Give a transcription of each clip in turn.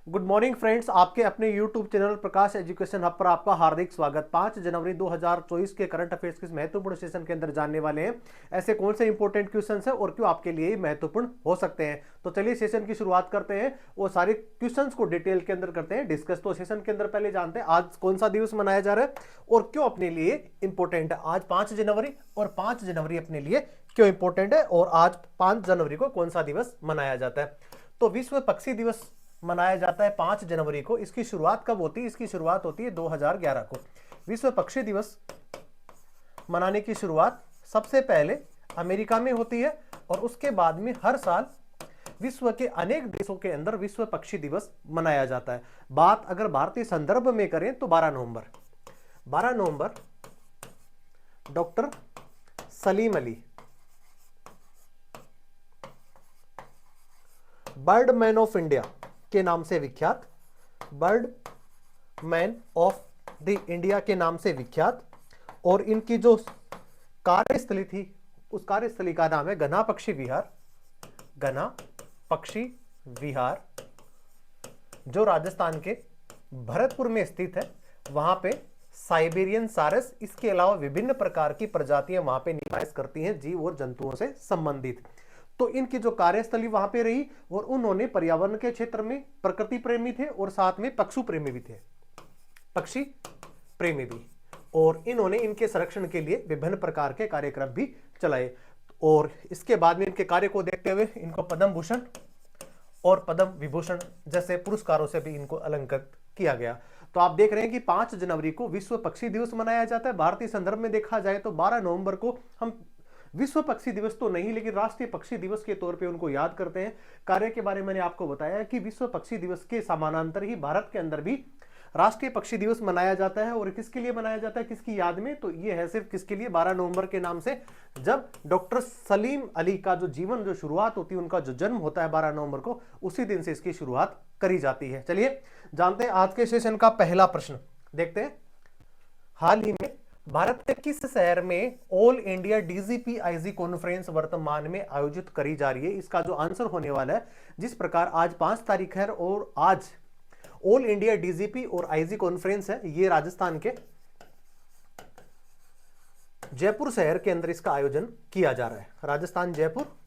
Good morning friends, आपके अपने YouTube channel प्रकाश education hub पर आपका हार्दिक स्वागत। 5 जनवरी 2024 के करंट अफेयर्स के इस महत्वपूर्ण सेशन के अंदर जानने वाले हैं ऐसे कौन से इंपॉर्टेंट क्वेश्चंस हैं और क्यों आपके लिए महत्वपूर्ण हो सकते हैं। तो चलिए सेशन की शुरुआत करते हैं। वो सारे क्वेश्चंस को डिटेल के अंदर करते हैं डिस्कस। तो सेशन के अंदर पहले जानते हैं आज कौन सा दिवस मनाया जा रहा है और क्यों अपने लिए इंपॉर्टेंट है। आज 5 जनवरी और 5 जनवरी अपने लिए क्यों इंपॉर्टेंट है और आज 5 जनवरी को कौन सा दिवस मनाया जाता है। तो विश्व पक्षी दिवस मनाया जाता है 5 जनवरी को। इसकी शुरुआत कब होती है? इसकी शुरुआत होती है 2011 को। विश्व पक्षी दिवस मनाने की शुरुआत सबसे पहले अमेरिका में होती है और उसके बाद में हर साल विश्व के अनेक देशों के अंदर विश्व पक्षी दिवस मनाया जाता है। बात अगर भारतीय संदर्भ में करें तो 12 नवंबर doctor Salim Ali, bird man of India के नाम से विख्यात, bird man of the India के नाम से विख्यात, और इनकी जो कार्यस्थली थी उस कार्यस्थली का नाम है घना पक्षी विहार। घना पक्षी विहार जो राजस्थान के भरतपुर में स्थित है। वहां पे साइबेरियन सारस, इसके अलावा विभिन्न प्रकार की प्रजातियां वहां पे निवास करती हैं, जीव और जंतुओं से संबंधित। तो इनकी जो कार्यस्थली वहां पे रही और उन्होंने पर्यावरण के क्षेत्र में प्रकृति प्रेमी थे और साथ में पक्षी प्रेमी भी थे, पक्षी प्रेमी भी, और इन्होंने इनके संरक्षण के लिए विभिन्न प्रकार के कार्यक्रम भी चलाए। और इसके बाद में इनके कार्य को देखते हुए इनको पद्म भूषण और पद्म विभूषण जैसे पुरस्कारों से भी इनको अलंकृत किया गया। तो आप देख रहे हैं कि 5 जनवरी को विश्व पक्षी दिवस मनाया जाता है। भारतीय संदर्भ में देखा जाए तो 12 नवंबर को हम विश्व पक्षी दिवस तो नहीं लेकिन राष्ट्रीय पक्षी दिवस के तौर पे उनको याद करते हैं। कार्य के बारे में मैंने आपको बताया कि विश्व पक्षी दिवस के समानांतर ही भारत के अंदर भी राष्ट्रीय पक्षी दिवस मनाया जाता है। और किसके लिए मनाया जाता है, किसकी याद में? तो ये है सिर्फ किसके लिए, 12 नवंबर के नाम से, जब डॉक्टर सलीम अली का जो जीवन जो शुरुआत होती है, उनका जो जन्म होता है 12 नवंबर को, उसी दिन से इसकी शुरुआत करी जाती है। चलिए जानते हैं आज के सेशन का पहला प्रश्न। देखते हैं, हाल ही में भारत के किस शहर में all India DGP IG conference वर्तमान में आयोजित करी जा रही है? इसका जो आंसर होने वाला है, जिस प्रकार आज 5 तारीख है और आज ऑल इंडिया डीजीपी और आईजी कॉन्फ्रेंस है, ये राजस्थान के जयपुर शहर के अंदर इसका आयोजन किया जा रहा है। राजस्थान जयपुर,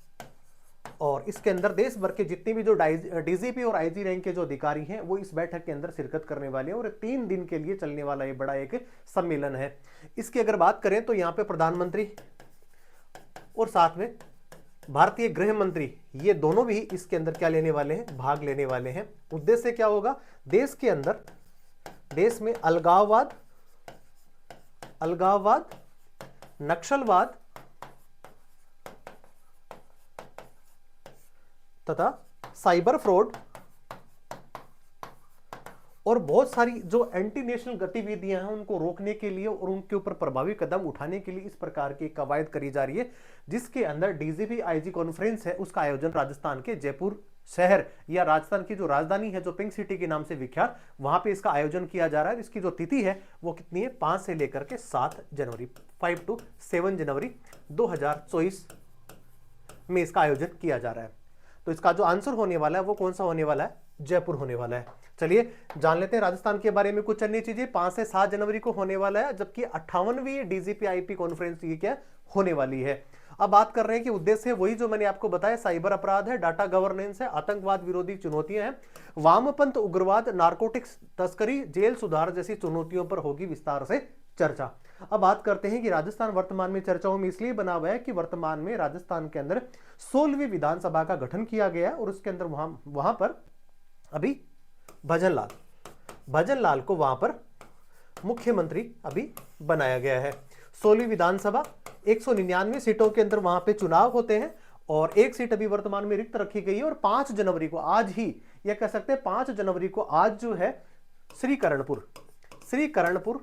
और इसके अंदर देश भर के जितने भी जो डीजीपी और आईजी रैंक के जो अधिकारी हैं वो इस बैठक के अंदर शिरकत करने वाले हैं और 3 दिन के लिए चलने वाला ये बड़ा एक सम्मेलन है। इसकी अगर बात करें तो यहाँ पे प्रधानमंत्री और साथ में भारतीय गृह मंत्री, ये दोनों भी इसके अंदर क्या लेने वाले हैं, भाग लेने वाले हैं। उद्देश्य क्या होगा? देश के अंदर, देश में अलगाववाद, नक्सलवाद तथा साइबर फ्रॉड और बहुत सारी जो एंटी नेशनल गतिविधियां हैं उनको रोकने के लिए और उनके ऊपर प्रभावी कदम उठाने के लिए इस प्रकार की कवायद करी जा रही है, जिसके अंदर डीजीपी आईजी कॉन्फ्रेंस है उसका आयोजन राजस्थान के जयपुर शहर या राजस्थान की जो राजधानी है जो पिंक सिटी के नाम से विख्यात, वहां पे इसका आयोजन किया जा रहा है। इसकी जो तिथि है वो कितनी है? 5 से लेकर के 7 जनवरी, 5 to 7 जनवरी 2024 में इसका आयोजन किया जा रहा है। तो इसका जो आंसर होने वाला है वो कौन सा होने वाला है? जयपुर होने वाला है। चलिए जान लेते हैं राजस्थान के बारे में कुछ अन्य चीजें। 5 से 7 जनवरी को होने वाला है, जबकि 58वीं डीजीपी आईपी कॉन्फ्रेंस ये क्या होने वाली है। अब बात कर रहे हैं कि उद्देश्य वही जो मैंने आपको बताया, साइबर अपराध है, डाटा गवर्नेंस है, आतंकवाद विरोधी चुनौतियां हैं, वामपंथ उग्रवाद, नारकोटिक्स तस्करी, जेल सुधार जैसी चुनौतियों पर होगी विस्तार से चर्चा। अब बात करते हैं कि राजस्थान वर्तमान में चर्चाओं में इसलिए बना हुआ है कि वर्तमान में राजस्थान के अंदर 16वीं विधानसभा का गठन किया गया है और उसके अंदर वहां पर अभी भजन लाल को वहां पर मुख्यमंत्री अभी बनाया गया है। 16वीं विधानसभा 199 सीटों के अंदर वहां पे चुनाव होते हैं और एक सीट अभी वर्तमान में रिक्त रखी गई है। और 5 जनवरी को, आज ही यह कह सकते हैं 5 जनवरी को, आज जो है श्रीकरणपुर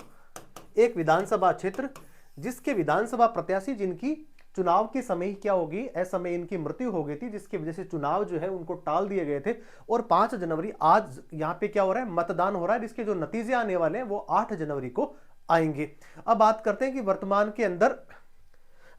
एक विधानसभा क्षेत्र, जिसके विधानसभा प्रत्याशी जिनकी चुनाव के समय ही क्या होगी, असमय इनकी मृत्यु हो गई थी, जिसकी वजह से चुनाव जो है उनको टाल दिए गए थे। और 5 जनवरी आज यहाँ पे क्या हो रहा है, मतदान हो रहा है, जिसके जो नतीजे आने वाले हैं वो 8 जनवरी को आएंगे। अब बात करते हैं कि वर्तमान के अंदर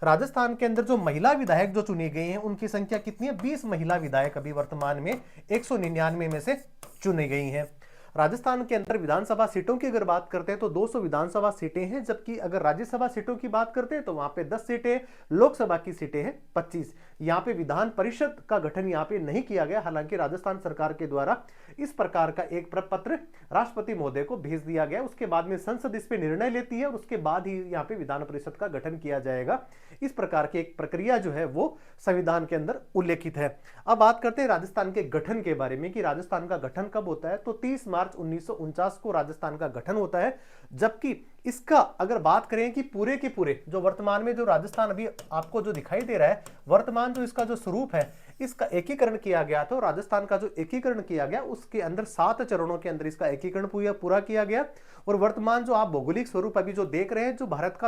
राजस्थान के अंदर जो महिला विधायक जो चुने गए हैं उनकी संख्या कितनी है? 20 महिला विधायक अभी वर्तमान में 199 में से चुनी गई हैं। राजस्थान के अंदर विधानसभा सीटों की अगर बात करते हैं तो 200 विधानसभा सीटें हैं, जबकि अगर राज्यसभा सीटों की बात करते हैं तो वहां पे 10 सीटें, लोकसभा की सीटें हैं 25। यहाँ पे विधान परिषद का गठन यहाँ पे नहीं किया गया, हालांकि राजस्थान सरकार के द्वारा इस प्रकार का एक प्रपत्र राष्ट्रपति महोदय को भेज दिया गया। उसके बाद में संसद इस पे निर्णय लेती है और उसके बाद ही यहाँ पे विधान परिषद का गठन किया जाएगा। इस प्रकार की एक प्रक्रिया जो है वो संविधान के अंदर उल्लेखित है। अब बात करते हैं राजस्थान के गठन के बारे में कि राजस्थान का गठन कब होता है। तो 30 मार्च 1949 को राजस्थान का गठन होता है, जबकि इसका अगर बात करें कि पूरे के पूरे जो वर्तमान में जो राजस्थान अभी आपको जो दिखाई दे रहा है, वर्तमान जो इसका जो स्वरूप है, इसका एकीकरण किया गया था। राजस्थान का जो एकीकरण किया गया उसके अंदर 7 चरणों के अंदर इसका एकीकरण पूरा किया गया। और वर्तमान जो आप भौगोलिक स्वरूप अभी जो देख रहे हैं, जो भारत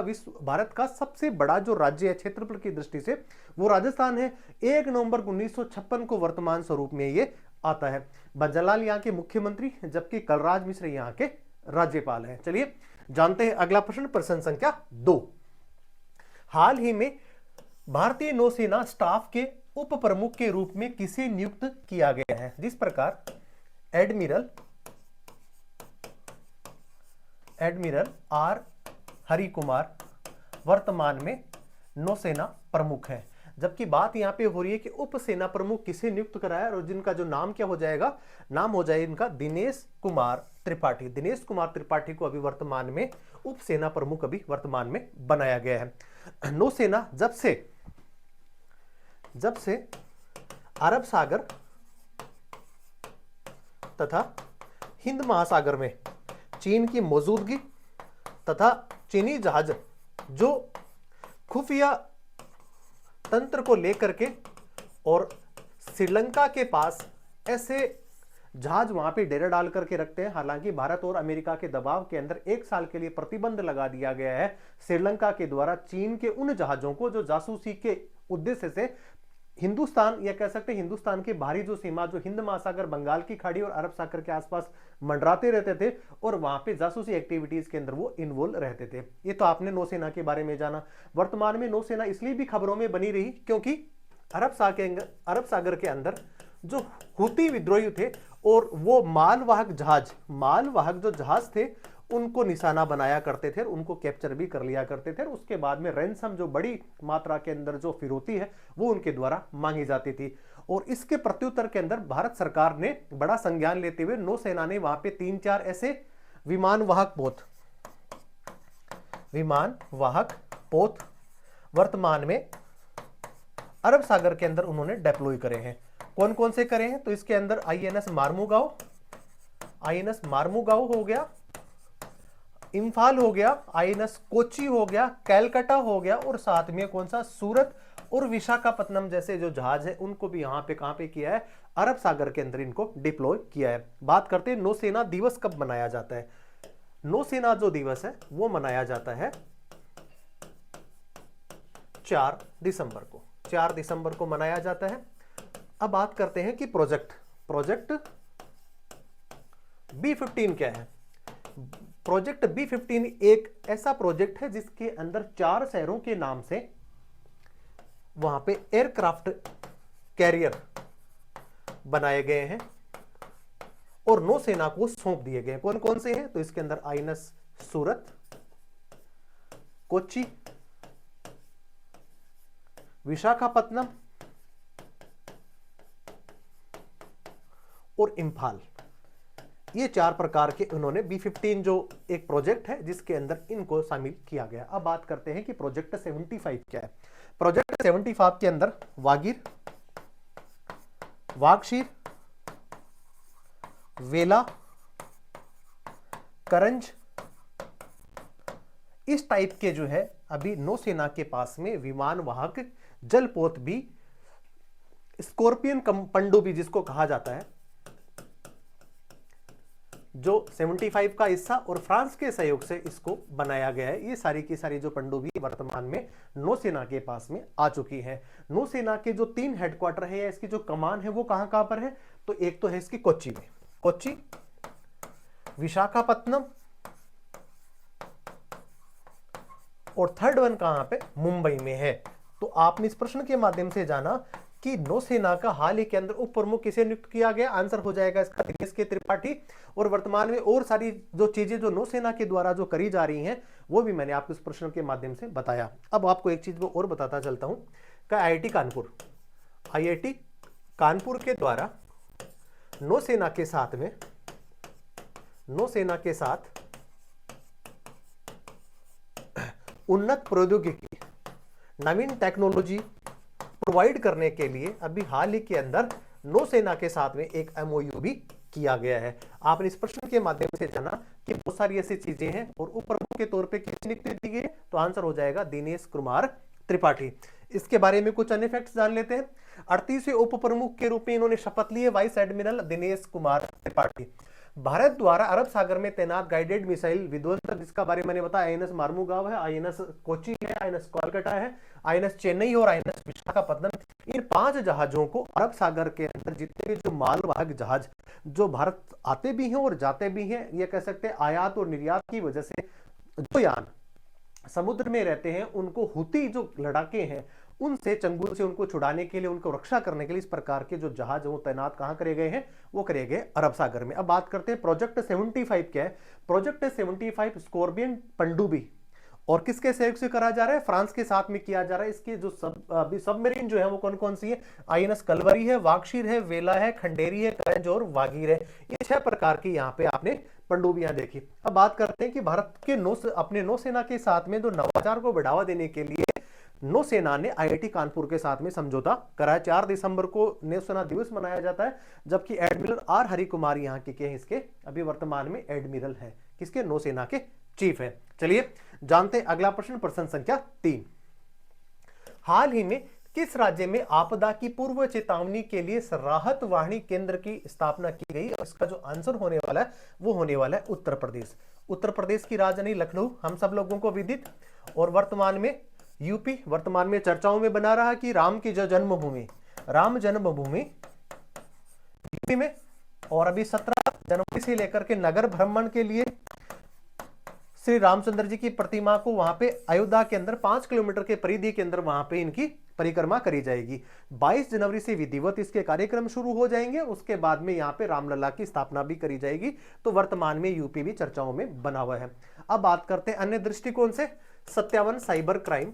का सबसे बड़ा जो राज्य है क्षेत्रफल की दृष्टि से, वो राजस्थान है। 1 नवंबर 1956 को वर्तमान स्वरूप में ये आता है। बंजालाल यहाँ के मुख्यमंत्री, जबकि कलराज मिश्र यहाँ के राज्यपाल हैं। चलिए जानते हैं अगला प्रश्न, प्रश्न संख्या 2। हाल ही में भारतीय नौसेना स्टाफ के उप प्रमुख के रूप में किसे नियुक्त किया गया है। जिस प्रकार एडमिरल आर हरि कुमार वर्तमान में नौसेना प्रमुख है, जबकि बात यहां पे हो रही है कि उप सेना प्रमुख किसे नियुक्त कराया, और जिनका जो नाम क्या हो जाएगा, नाम हो जाएगा इनका दिनेश कुमार त्रिपाठी। दिनेश कुमार त्रिपाठी को अभी वर्तमान में उप सेना प्रमुख अभी वर्तमान में बनाया गया है। नौसेना जब से अरब सागर तथा हिंद महासागर में चीन की मौजूदगी तथा चीनी जहाज जो खुफिया तंत्र को लेकर के और श्रीलंका के पास ऐसे जहाज वहां पे डेरा डाल करके रखते हैं। हालांकि भारत और अमेरिका के दबाव के अंदर 1 साल के लिए प्रतिबंध लगा दिया गया है श्रीलंका के द्वारा चीन के उन जहाजों को जो जासूसी के उद्देश्य से हिंदुस्तान, या कह सकते हैं हिंदुस्तान के बाहरी जो सीमा, जो हिंद महासागर, बंगाल की खाड़ी और अरब सागर के आसपास मंडराते रहते थे और वहां पे जासूसी एक्टिविटीज के अंदर वो इन्वॉल्व रहते थे। ये तो आपने नौसेना के बारे में जाना। वर्तमान में नौसेना इसलिए भी खबरों में बनी रही क्योंकि अरब सागर के अंदर जो हुती विद्रोही थे और वो मालवाहक जो जहाज थे उनको निशाना बनाया करते थे, उनको कैप्चर भी कर लिया करते थे। उसके बाद में रैंसम, जो बड़ी मात्रा के अंदर जो फिरौती है, वो उनके द्वारा मांगी जाती थी। और इसके प्रत्युत्तर के अंदर भारत सरकार ने बड़ा संज्ञान लेते हुए नौसेना ने वहां पे 3-4 ऐसे विमानवाहक पोत वर्तमान में अरब सागर के अंदर उन्होंने डिप्लॉय करे हैं। कौन कौन से करे हैं? तो इसके अंदर आईएनएस मार्मुगांव हो गया, इंफाल हो गया, आईएनएस कोची हो गया, कैलकाटा हो गया, और साथ में कौन सा, सूरत और विशाखापत्तनम जैसे जो जहाज है उनको भी यहाँ पे कहां पे किया है, अरब सागर के अंदर इनको डिप्लॉय किया है। बात करते हैं नौसेना दिवस कब मनाया जाता है। नौसेना जो दिवस है वो मनाया जाता है 4 दिसंबर को मनाया जाता है। अब बात करते हैं कि प्रोजेक्ट B-15 क्या है। प्रोजेक्ट B-15 एक ऐसा प्रोजेक्ट है जिसके अंदर 4 शहरों के नाम से वहां पे एयरक्राफ्ट कैरियर बनाए गए हैं और नौसेना को सौंप दिए गए। कौन कौन से हैं? तो इसके अंदर आईएनएस सूरत, कोच्चि, विशाखापत्तनम और इंफाल। ये 4 प्रकार के उन्होंने B-15 जो एक प्रोजेक्ट है जिसके अंदर इनको शामिल किया गया। अब बात करते हैं कि प्रोजेक्ट 75 क्या है। प्रोजेक्ट 75 के अंदर वागीर, वागशीर, वेला, करंज, इस टाइप के जो है अभी नौसेना के पास में विमान वाहक जलपोत भी, स्कॉर्पियन पनडुब्बी जिसको कहा जाता है, जो 75 का हिस्सा और फ्रांस के सहयोग से इसको बनाया गया है। ये सारी की सारी जो पनडुब्बी वर्तमान में नौसेना के पास में आ चुकी है। नौसेना के जो 3 हेडक्वार्टर है या इसकी जो कमान है वो कहां कहां पर है? तो एक तो है इसकी कोच्चि में, कोच्चि, विशाखापत्तनम, और थर्ड वन कहां पे? मुंबई में है। तो आपने इस प्रश्न के माध्यम से जाना कि नौसेना का हाल ही के अंदर उप प्रमुख किसे नियुक्त किया गया? आंसर हो जाएगा इसका दिनेश के त्रिपाठी। और वर्तमान में और सारी जो चीजें जो नौसेना के द्वारा जो करी जा रही हैं वो भी मैंने आपको इस प्रश्न के माध्यम से बताया। अब आपको एक चीज और बताता चलता हूं कि आईआईटी कानपुर के द्वारा नौसेना के साथ उन्नत प्रौद्योगिकी, नवीन टेक्नोलॉजी प्रोवाइड करने के लिए अभी हाल ही के अंदर नौसेना के साथ में एक एमओयू भी किया गया है। आपने इस प्रश्न के माध्यम से जाना कि बहुत सारी ऐसी चीजें हैं और उप प्रमुख के तौर पे किसकी नियुक्ति दी गई? तो आंसर हो जाएगा दिनेश कुमार त्रिपाठी। इसके बारे में कुछ अन्य फैक्ट्स जान लेते हैं। 38वें उप प्रमुख के रूप में इन्होंने शपथ ली है वाइस एडमिरल दिनेश कुमार त्रिपाठी। भारत द्वारा अरब सागर में तैनात गाइडेड मिसाइल विध्वंसक, जिसका बारे में मैंने बताया, आईएनएस मार्मुगाव है, आईएनएस कोची है, आईएनएस कोलकाता है, आईएनएस चेन्नई और आईएनएस विशाखापत्तनम। इन 5 जहाजों को अरब सागर के अंदर जितने भी जो मालवाहक जहाज जो भारत आते भी हैं और जाते भी हैं, ये कह सकते हैं आयात और निर्यात की वजह से जो यान समुद्र में रहते हैं उनको हुती जो लड़ाके हैं उनसे चंगुल से उनको छुड़ाने के लिए, उनको रक्षा करने के लिए इस प्रकार के जो जहाज वो तैनात कहां करे गए हैं? वो करे गए अरब सागर में। अब बात करते हैं प्रोजेक्ट 75 क्या है? प्रोजेक्ट 75 स्कॉर्पियन पनडुब्बी और किसके सहयोग से करा जा रहा है? फ्रांस के साथ में किया जा रहा है। इसके जो सबमरीन जो है वो कौन कौन सी है? आईएनएस कलवरी है, वाक्षीर है, वेला है, खंडेरी है, करंज और वागीर है। ये 6 प्रकार की यहाँ पे आपने पनडुब्बियां देखी। अब बात करते हैं कि भारत के अपने नौसेना के साथ में जो नवाचार को बढ़ावा देने के लिए नौसेना ने आईआईटी कानपुर के साथ में समझौता कराया। 4 दिसंबर को नौसेना दिवस मनाया जाता है, जबकि एडमिरल आर हरि कुमार यहाँ के इसके अभी वर्तमान में एडमिरल है, किसके? नौसेना के चीफ है। चलिए जानते हैं अगला प्रश्न, प्रश्न संख्या 3। हाल ही में किस राज्य में आपदा की पूर्व चेतावनी के लिए राहत वाहिनी केंद्र की स्थापना की गई? इसका जो आंसर होने वाला है वो होने वाला है उत्तर प्रदेश। उत्तर प्रदेश की राजधानी लखनऊ हम सब लोगों को विदित। और वर्तमान में यूपी वर्तमान में चर्चाओं में बना रहा कि राम की जो जन्मभूमि, राम जन्मभूमि यूपी में, और अभी 17 जनवरी से लेकर के नगर भ्रमण के लिए श्री रामचंद्र जी की प्रतिमा को वहां पे अयोध्या के अंदर 5 किलोमीटर के परिधि के अंदर वहां पे इनकी परिक्रमा करी जाएगी। 22 जनवरी से विधिवत इसके कार्यक्रम शुरू हो जाएंगे। उसके बाद में यहाँ पे रामलला की स्थापना भी करी जाएगी। तो वर्तमान में यूपी भी चर्चाओं में बना हुआ है। अब बात करते हैं अन्य दृष्टिकोण से। 57 साइबर क्राइम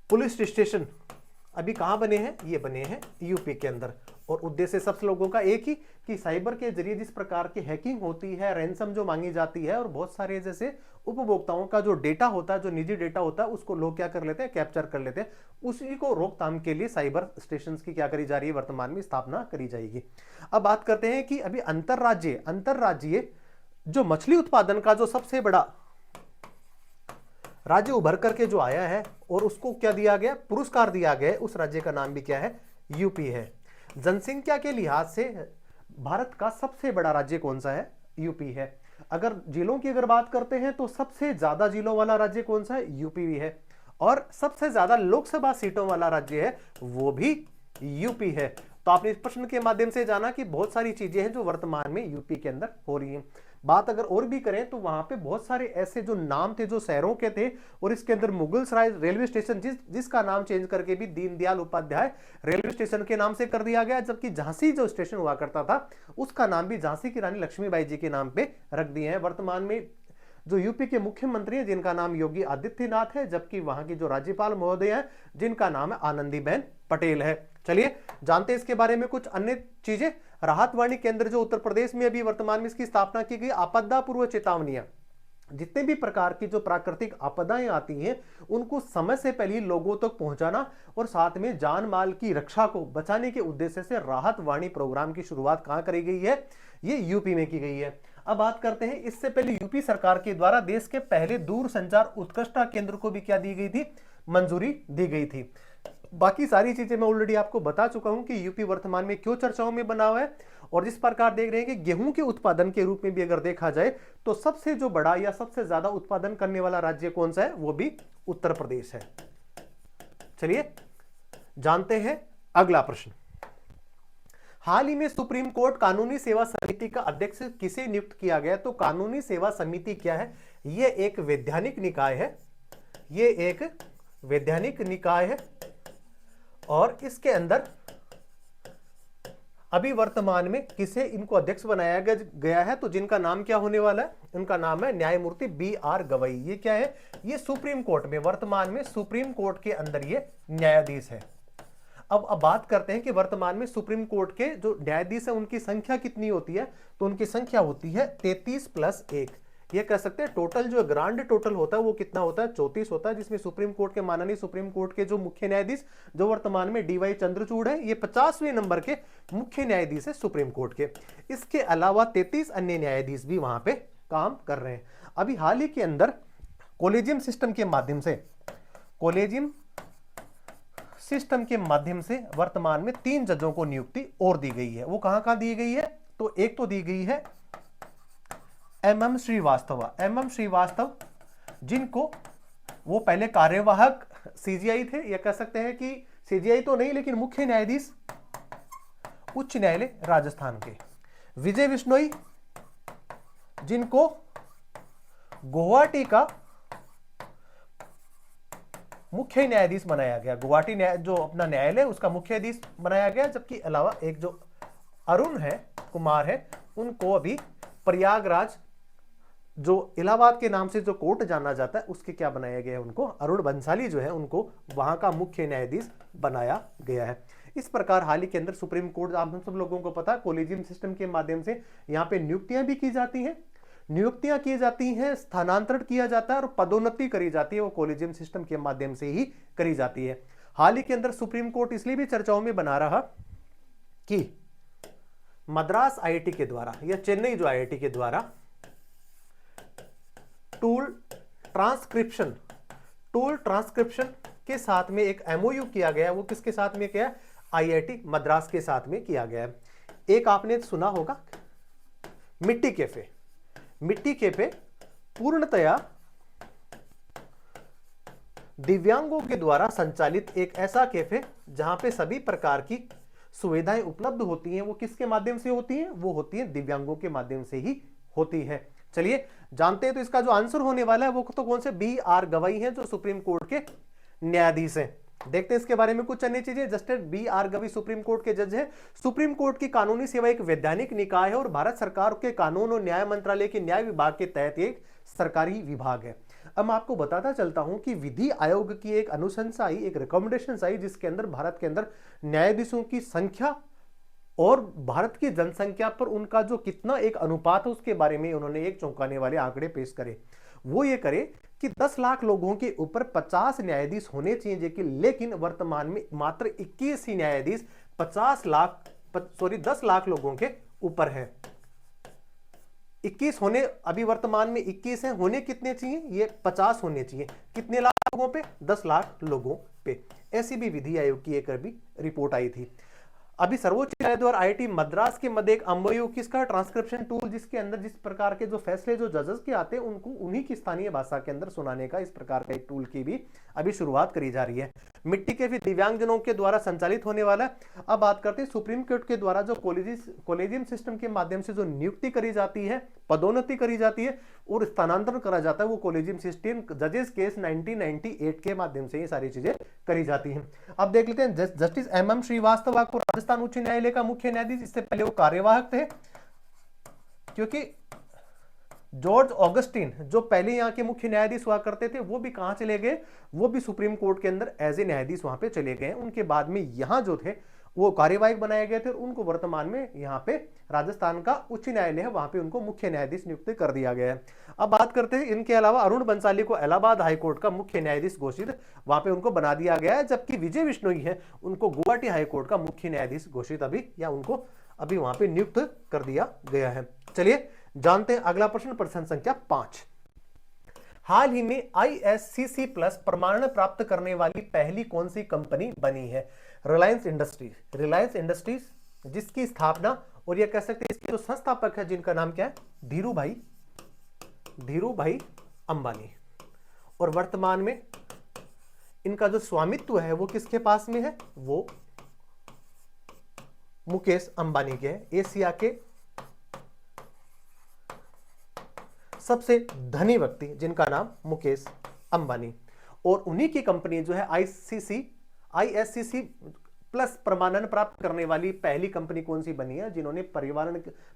पुलिस स्टेशन अभी कहां बने हैं? ये बने हैं यूपी के अंदर। और उद्देश्य सब लोगों का एक ही कि साइबर के जरिए जिस प्रकार की हैकिंग होती है, रैंसम जो मांगी जाती है और बहुत सारे जैसे उपभोक्ताओं का जो डेटा होता है, जो निजी डेटा होता है, उसको लोग क्या कर लेते हैं? कैप्चर कर लेते हैं। उसी को रोकथाम के लिए साइबर स्टेशन की क्या करी जा रही है? वर्तमान में स्थापना करी जाएगी। अब बात करते हैं कि अभी अंतरराज्यीय जो मछली उत्पादन का जो सबसे बड़ा राज्य उभर करके जो आया है और उसको क्या दिया गया? पुरस्कार दिया गया। उस राज्य का नाम भी क्या है? यूपी है। जनसंख्या के लिहाज से भारत का सबसे बड़ा राज्य कौन सा है? यूपी है। अगर जिलों की अगर बात करते हैं तो सबसे ज्यादा जिलों वाला राज्य कौन सा है? यूपी भी है। और सबसे ज्यादा लोकसभा सीटों वाला राज्य है वो भी यूपी है। तो आपने इस प्रश्न के माध्यम से जाना कि बहुत सारी चीजें हैं जो वर्तमान में यूपी के अंदर हो रही हैं। बात अगर और भी करें तो वहां पे बहुत सारे ऐसे जो नाम थे जो शहरों के थे, और इसके अंदर मुगल सराय रेलवे स्टेशन जिसका नाम चेंज करके भी दीनदयाल उपाध्याय रेलवे स्टेशन के नाम से कर दिया गया, जबकि झांसी जो स्टेशन हुआ करता था उसका नाम भी झांसी की रानी लक्ष्मीबाई जी के नाम पे रख दिए हैं। वर्तमान में जो यूपी के मुख्यमंत्री हैं जिनका नाम योगी आदित्यनाथ है, जबकि वहां की जो राज्यपाल महोदय हैं जिनका नाम है आनंदीबेन पटेल है। चलिए जानते हैं इसके बारे में कुछ अन्य चीजें। राहत वाणी केंद्र जो उत्तर प्रदेश में अभी वर्तमान में इसकी स्थापना की गई। आपदा पूर्व चेतावनियां, जितने भी प्रकार की जो प्राकृतिक आपदाएं आती हैं उनको समय से पहले लोगों तक पहुंचाना और साथ में जान माल की रक्षा को बचाने के उद्देश्य से राहत वाणी प्रोग्राम की शुरुआत कहां करी गई है? ये यूपी में की गई है। अब बात करते हैं, इससे पहले यूपी सरकार के द्वारा देश के पहले दूर संचार उत्कृष्टता केंद्र को भी क्या दी गई थी? मंजूरी दी गई थी। बाकी सारी चीजें मैं ऑलरेडी आपको बता चुका हूं कि यूपी वर्तमान में क्यों चर्चाओं में बना हुआ है। और जिस प्रकार देख रहे हैं कि गेहूं के उत्पादन के रूप में भी अगर देखा जाए तो सबसे जो बड़ा या सबसे ज्यादा उत्पादन करने वाला राज्य कौन सा है? वो भी उत्तर प्रदेश है। चलिए जानते हैं अगला प्रश्न। हाल ही में सुप्रीम कोर्ट कानूनी सेवा समिति का अध्यक्ष किसे नियुक्त किया गया? तो कानूनी सेवा समिति क्या है? यह एक वैधानिक निकाय है। यह एक वैधानिक निकाय है और इसके अंदर अभी वर्तमान में किसे इनको अध्यक्ष बनाया गया है, तो जिनका नाम क्या होने वाला है, उनका नाम है न्यायमूर्ति BR गवई। ये क्या है, ये सुप्रीम कोर्ट में, वर्तमान में सुप्रीम कोर्ट के अंदर ये न्यायाधीश है। अब बात करते हैं कि वर्तमान में सुप्रीम कोर्ट के जो न्यायाधीश है उनकी संख्या कितनी होती है, तो उनकी संख्या होती है 33 + 1। ये कह सकते हैं टोटल जो ग्रांड टोटल होता है वो कितना होता है, 34 होता है, जिसमें सुप्रीम कोर्ट के माननीय सुप्रीम कोर्ट के जो मुख्य न्यायाधीश जो वर्तमान में DY चंद्रचूड़ है, ये 50वें नंबर के मुख्य न्यायाधीश है सुप्रीम कोर्ट के। इसके अलावा 33 अन्य न्यायाधीश भी वहां पे काम कर रहे हैं। अभी हाल ही के अंदर कोलेजियम सिस्टम के माध्यम से वर्तमान में 3 जजों को नियुक्ति और दी गई है। वो कहां दी गई है, तो एक तो दी गई है MM श्रीवास्तव, जिनको वो पहले कार्यवाहक CGI थे, या कह सकते हैं कि CGI तो नहीं लेकिन मुख्य न्यायाधीश उच्च न्यायालय राजस्थान के। विजय बिश्नोई, जिनको गुवाहाटी का मुख्य न्यायाधीश बनाया गया, गुवाहाटी जो अपना न्यायालय उसका मुख्य न्यायाधीश बनाया गया। जबकि अलावा एक जो अरुण कुमार है, उनको अभी प्रयागराज जो इलाहाबाद के नाम से जो कोर्ट जाना जाता है उसके क्या बनाया गया है, उनको अरुण बंसाली जो है उनको वहां का मुख्य न्यायाधीश बनाया गया है। इस प्रकार हाल ही के अंदर सुप्रीम कोर्ट, आप हम सब लोगों को पता है, कोलेजियम सिस्टम के माध्यम से यहाँ पे नियुक्तियां भी की जाती हैं, स्थानांतरण किया जाता है और पदोन्नति करी जाती है, वो कोलेजियम सिस्टम के माध्यम से ही करी जाती है। हाल ही के अंदर सुप्रीम कोर्ट इसलिए भी चर्चाओं में बना रहा कि मद्रास IIT के द्वारा या चेन्नई जो IIT के द्वारा टूल ट्रांसक्रिप्शन के साथ में एक MOU किया गया। वो किसके साथ में किया, IIT मद्रास के साथ में किया गया है। एक आपने सुना होगा मिट्टी कैफे पूर्णतया दिव्यांगों के द्वारा संचालित एक ऐसा कैफे जहां पे सभी प्रकार की सुविधाएं उपलब्ध होती हैं। वो किसके माध्यम से होती हैं, वो होती है दिव्यांगों के माध्यम से ही होती है। चलिए जानते हैं, तो इसका जो आंसर होने वाला है वो तो कौन से, BR गवई हैं जो सुप्रीम कोर्ट के न्यायाधीश हैं। देखते हैं इसके बारे में कुछ अन्य चीजें। Justice BR Gavai supreme court के जज हैं। सुप्रीम कोर्ट की कानूनी सेवा एक वैधानिक निकाय है और भारत सरकार के कानून और न्याय मंत्रालय के न्याय विभाग के तहत एक सरकारी विभाग है। अब मैं आपको बताता चलता हूं कि विधि आयोग की एक अनुशंसा आई, एक रिकमेंडेशन आई, जिसके अंदर भारत के अंदर न्यायाधीशों की संख्या और भारत की जनसंख्या पर उनका जो कितना एक अनुपात है उसके बारे में उन्होंने एक चौंकाने वाले आंकड़े पेश करे। वो ये करे कि 10 लाख लोगों के ऊपर 50 न्यायाधीश होने चाहिए, लेकिन वर्तमान में मात्र 21 ही न्यायाधीश 10 लाख लोगों के ऊपर है। 21 होने, अभी वर्तमान में 21 है, होने कितने चाहिए, ये 50 होने चाहिए। कितने लाख लोगों पे, 10 लाख लोगों पे। ऐसी भी विधि आयोग की एक अभी रिपोर्ट आई थी। अभी सर्वोच्च न्यायालय और IIT मद्रास के मध्य एक MOU किसका, ट्रांसक्रिप्शन टूल, जिसके अंदर जिस प्रकार के जो फैसले जो जजेस के आते हैं उनको उन्हीं की स्थानीय भाषा के अंदर सुनाने का इस प्रकार का एक टूल की भी अभी शुरुआत करी जा रही है। मिट्टी के भी दिव्यांगजनों के द्वारा संचालित होने वाला है। अब बात करते हैं सुप्रीम कोर्ट के द्वारा जो कोलेजियम सिस्टम के माध्यम से जो नियुक्ति करी जाती है, पदोन्नति करी जाती है और स्थानांतरण करा जाता है, वो कोलेजियम सिस्टम जजेस केस 1998 के माध्यम से ये सारी चीजें करी जाती हैं। अब देख लेते हैं जस्टिस MM श्रीवास्तव आपको राजस्थान उच्च न्यायालय का मुख्य न्यायाधीश, इससे पहले वो कार्यवाहक थे, क्योंकि जॉर्ज ऑगस्टिन जो पहले यहाँ के मुख्य न्यायाधीश हुआ करते थे वो भी कहां चले गए, वो भी सुप्रीम कोर्ट के अंदर एज ए न्यायाधीश वहां पे चले गए। उनके बाद में यहां जो थे वो कार्यवाहक बनाए गए थे और उनको वर्तमान में यहाँ पे राजस्थान का उच्च न्यायालय है वहां पे उनको मुख्य न्यायाधीश नियुक्त कर दिया गया है। अब बात करते हैं, इनके अलावा अरुण बंसाली को इलाहाबाद हाईकोर्ट का मुख्य न्यायाधीश घोषित वहां पे उनको बना दिया गया है, जबकि विजय बिश्नोई है उनको गुवाहाटी हाईकोर्ट का मुख्य न्यायाधीश घोषित अभी या उनको अभी वहां पे नियुक्त कर दिया गया है। चलिए जानते हैं अगला प्रश्न, प्रश्न संख्या 5। हाल ही में ISCC प्लस प्रमाणन प्राप्त करने वाली पहली कौन सी कंपनी बनी है? रिलायंस इंडस्ट्रीज, जिसकी स्थापना और यह कह सकते हैं इसके जो संस्थापक है जिनका नाम क्या है, धीरू भाई अंबानी। और वर्तमान में इनका जो स्वामित्व है वो किसके पास में है, वो मुकेश अंबानी के है, एशिया के सबसे धनी व्यक्ति जिनका नाम मुकेश अंबानी। और उन्हीं की कंपनी जो है ISCC प्लस प्रमाणन प्राप्त करने वाली पहली कंपनी कौन सी बनी है, जिन्होंने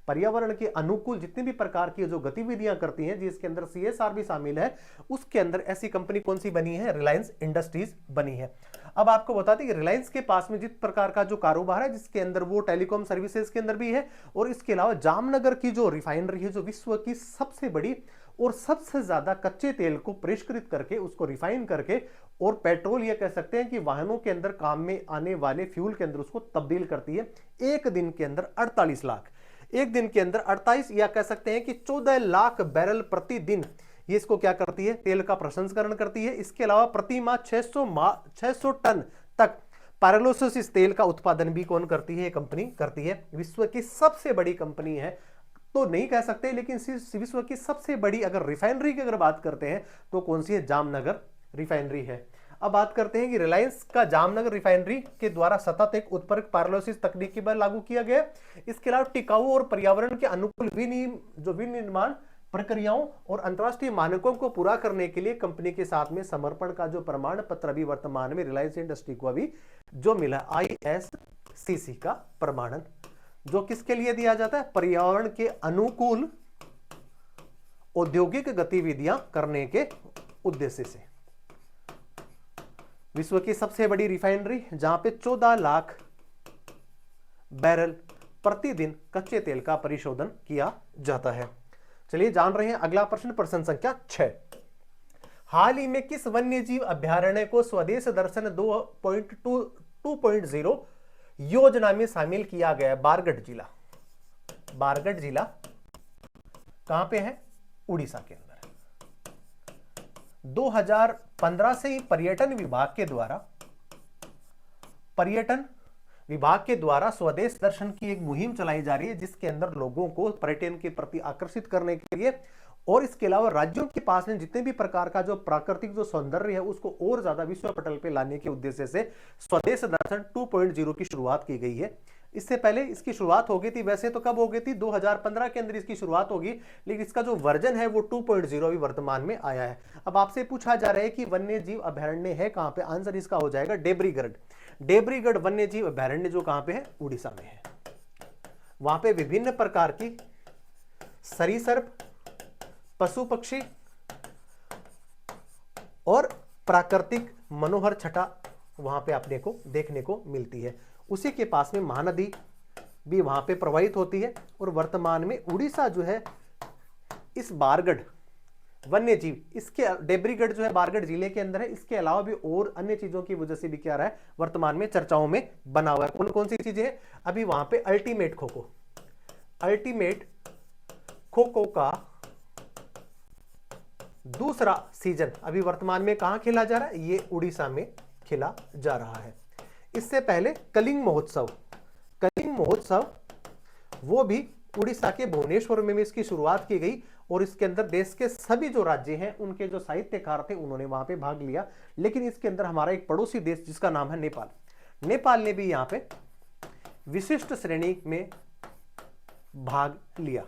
पर्यावरण के अनुकूल जितनी भी प्रकार की जो गतिविधियां करती हैं, जिसके अंदर CSR भी शामिल है, उसके अंदर ऐसी कंपनी कौन सी बनी है, रिलायंस इंडस्ट्रीज बनी है। अब आपको बता दें कि रिलायंस के पास में जिस प्रकार का जो कारोबार है, जिसके अंदर वो टेलीकॉम सर्विसेज के अंदर भी है, और इसके अलावा जामनगर की जो रिफाइनरी है, जो विश्व की सबसे बड़ी और सबसे ज्यादा कच्चे तेल को परिष्कृत करके उसको रिफाइन करके और पेट्रोल, ये कह सकते हैं कि वाहनों के अंदर काम में आने वाले फ्यूल के अंदर उसको तब्दील करती है। एक दिन के अंदर 48 लाख, एक दिन के अंदर 48 या कह सकते हैं कि 14 लाख बैरल प्रतिदिन ये इसको क्या करती है, तेल का प्रसंस्करण करती है। इसके अलावा प्रति माह 600 टन तक पायरोलिसिस तेल का उत्पादन भी कौन करती है, ये कंपनी करती है। विश्व की सबसे बड़ी कंपनी है तो नहीं कह सकते, लेकिन विश्व की सबसे बड़ी अगर रिफाइनरी की अगर बात करते हैं तो कौन सी है, जामनगर रिफाइनरी है। अब बात करते हैं कि रिलायंस का जामनगर रिफाइनरी के द्वारा सतत एक उत्पादक पायरोलिसिस तकनीक की पर लागू किया गया। इसके अलावा टिकाऊ और पर्यावरण के अनुकूल विनिर्माण प्रक्रियाओं और अंतरराष्ट्रीय मानकों को पूरा करने के लिए कंपनी के साथ में समर्पण का जो प्रमाण पत्र अभी वर्तमान में रिलायंस इंडस्ट्री को अभी जो मिला, ISCC का प्रमाणन, जो किसके लिए दिया जाता है, पर्यावरण के अनुकूल औद्योगिक गतिविधियां करने के उद्देश्य से। विश्व की सबसे बड़ी रिफाइनरी जहां पे 14 लाख बैरल प्रतिदिन कच्चे तेल का परिशोधन किया जाता है। चलिए जान रहे हैं अगला प्रश्न, प्रश्न संख्या 6। हाल ही में किस वन्य जीव अभ्यारण्य को स्वदेश दर्शन 2.0 योजना में शामिल किया गया है? बारगढ़ जिला। बारगढ़ जिला कहां पे है, उड़ीसा के अंदर। 2015 से ही पर्यटन विभाग के द्वारा स्वदेश दर्शन की एक मुहिम चलाई जा रही है, जिसके अंदर लोगों को पर्यटन के प्रति आकर्षित करने के लिए और इसके अलावा राज्यों के पास में जितने भी प्रकार का जो प्राकृतिक जो सौंदर्य है उसको और ज्यादा विश्व पटल पे लाने के उद्देश्य से स्वदेश दर्शन 2.0 की शुरुआत की गई है। इससे पहले इसकी शुरुआत हो गई थी, वैसे तो कब हो गई थी, 2015 के अंदर इसकी शुरुआत होगी, लेकिन इसका जो वर्जन है वो 2.0 अभी वर्तमान में आया है। अब आपसे पूछा जा रहा है कि वन्य जीव अभयारण्य है कहां पे, आंसर इसका हो जाएगा डेब्रीगढ़। डेब्रीगढ़ वन्य जीव अभयारण्य जो कहां पे है, उड़ीसा में है। वहां पे विभिन्न प्रकार की सरीसृप, पशु पक्षी और प्राकृतिक मनोहर छटा वहां पे अपने को देखने को मिलती है। उसी के पास में महानदी भी वहां पे प्रवाहित होती है। और वर्तमान में उड़ीसा जो है इस बारगढ़ वन्य जीव, इसके डेब्रीगढ़ जो है बारगढ़ जिले के अंदर है, इसके अलावा भी और अन्य चीजों की वजह से भी क्या रहा है, वर्तमान में चर्चाओं में बना हुआ है। कौन कौन सी चीजें हैं, अभी वहां पे अल्टीमेट खो-खो का दूसरा सीजन अभी वर्तमान में कहां खेला जा रहा है, ये उड़ीसा में खेला जा रहा है। इससे पहले कलिंग महोत्सव वो भी उड़ीसा के भुवनेश्वर में इसकी शुरुआत की गई और इसके अंदर देश के सभी जो राज्य हैं उनके जो साहित्यकार थे उन्होंने वहां पे भाग लिया। लेकिन इसके अंदर हमारा एक पड़ोसी देश जिसका नाम है नेपाल ने भी यहां पे विशिष्ट श्रेणी में भाग लिया।